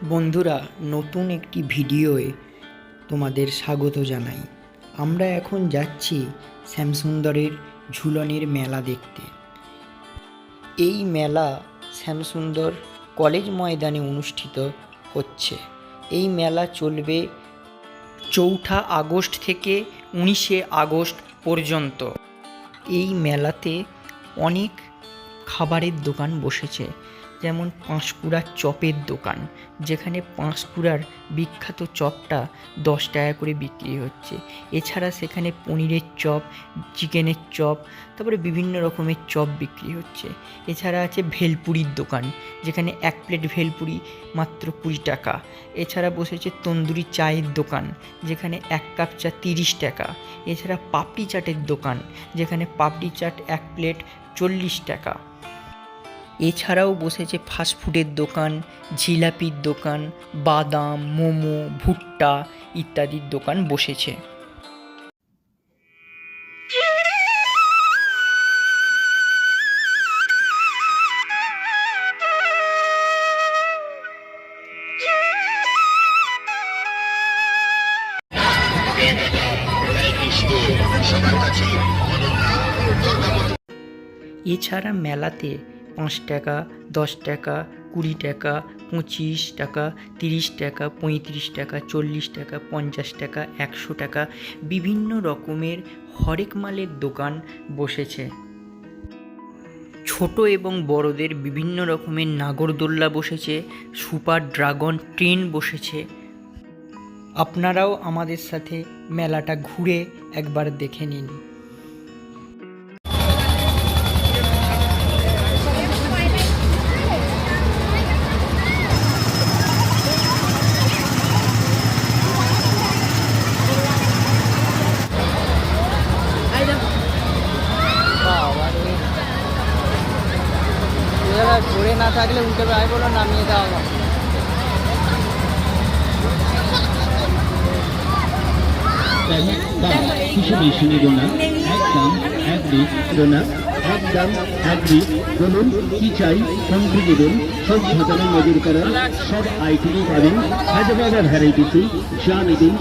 বন্ধুরা, নতুন একটি ভিডিওয়ে তোমাদের স্বাগত জানাই। আমরা এখন যাচ্ছি শ্যামসুন্দরের ঝুলনের মেলা দেখতে। এই মেলা শ্যামসুন্দর কলেজ ময়দানে অনুষ্ঠিত হচ্ছে। এই মেলা চলবে 4 আগস্ট থেকে 19 আগস্ট পর্যন্ত। এই মেলাতে অনেক খাবারের দোকান বসেছে, যেমন পাঁশকুড়ার চপের দোকান, যেখানে পাঁশকুড়ার বিখ্যাত চপটা 10 টাকা করে বিক্রি হচ্ছে। এছাড়া সেখানে পনিরের চপ, চিকেনের চপ, তারপরে বিভিন্ন রকমের চপ বিক্রি হচ্ছে। এছাড়া আছে ভেলপুরির দোকান, যেখানে 1 প্লেট ভেলপুরি মাত্র 20 টাকা। এছাড়া বসেছে তন্দুরি চায়ের দোকান, যেখানে 1 কাপ চা 30 টাকা। এছাড়া পাপড়ি চাটের দোকান, যেখানে পাপড়ি চাট 1 প্লেট 40 টাকা। এছাড়াও বসেছে ফাস্টফুডের দোকান, জিলাপির দোকান, বাদাম, মোমো, ভুট্টা ইত্যাদির দোকান বসেছে। এছাড়া মেলাতে 5 টাকা, 10 টাকা, 20 টাকা, 25 টাকা, 30 টাকা, 35 টাকা, 40 টাকা, 50 টাকা, 100 টাকা বিভিন্ন রকমের হরেক মালের দোকান বসেছে। ছোট এবং বড়দের বিভিন্ন রকমের নাগরদোল্লা বসেছে, সুপার ড্রাগন ট্রেন বসেছে। আপনারাও আমাদের সাথে মেলাটা ঘুরে একবার দেখে নিন। ঘুরে না থাকলে উল্টে আয় বলো নামিয়ে দেওয়া হবে। কিছু বেশি নেব না, একদম এক দিক না, একদম এক দিক বলুন কি চাই, কোনটি দেবেন। সব ঘটনা নজর করার সব আইটেমই পাবেন। হাজার ভ্যারাইটিসে যা নেবেন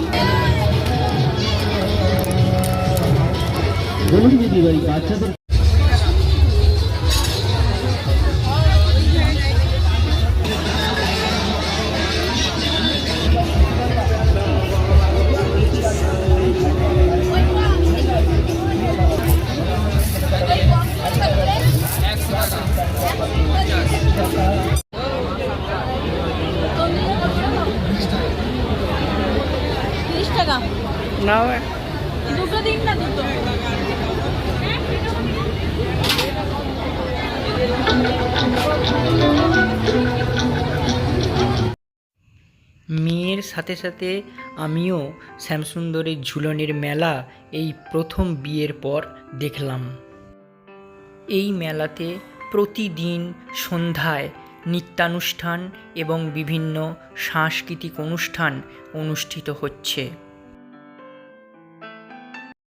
বলুন দিদি ভাই। বাচ্চাদের না দুটো দিন না দুটো। মেয়ের সাথে সাথে আমিও শ্যামসুন্দরের ঝুলনের মেলা এই প্রথম বিয়ের পর দেখলাম। এই মেলাতে প্রতিদিন সন্ধ্যায় নৃত্যানুষ্ঠান এবং বিভিন্ন সাংস্কৃতিক অনুষ্ঠান অনুষ্ঠিত হচ্ছে।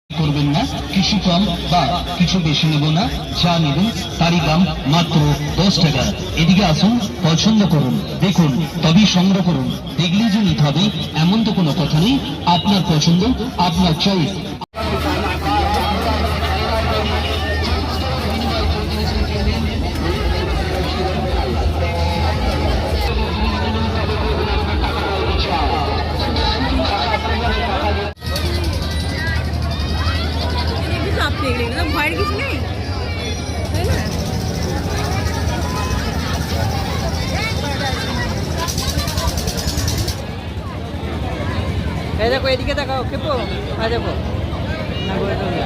করবেন না, কিছু কম বা কিছু বেশি নেব না, যা নেবেন তারই দাম মাত্র 10 টাকা। এদিকে আসুন, পছন্দ করুন, দেখুন, তবেই সংগ্রহ করুন। দেখলেই যে নিতে হবে এমন তো কোনো কথা নেই। আপনার পছন্দ, আপনার চয়েস। ভয়ের কিছু নেই, তাই না? এই দেখো, এদিকে দেখাও খেপো। হ্যাঁ দেখো না করে দেবো।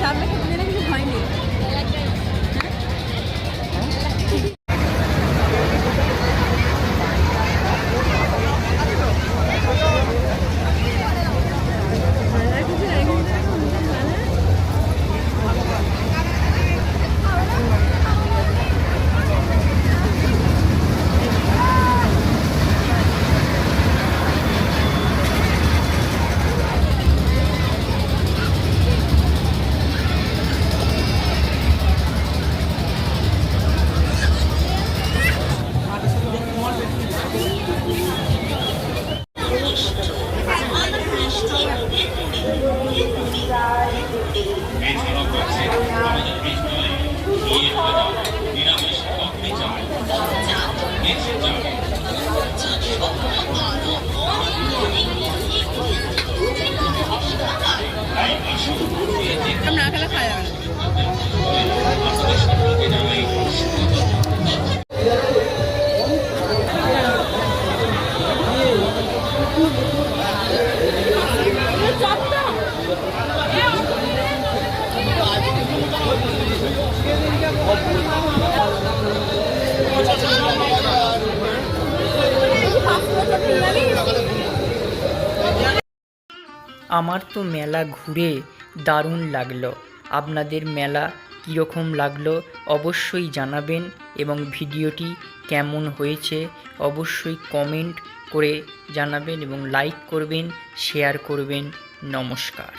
সামনে খেতে দিলে কিছু ভয় নেই। আমার তো মেলা ঘুরে দারুণ লাগলো। আপনাদের মেলা কীরকম লাগলো অবশ্যই জানাবেন এবং ভিডিওটি কেমন হয়েছে অবশ্যই কমেন্ট করে জানাবেন এবং লাইক করবেন, শেয়ার করবেন। নমস্কার।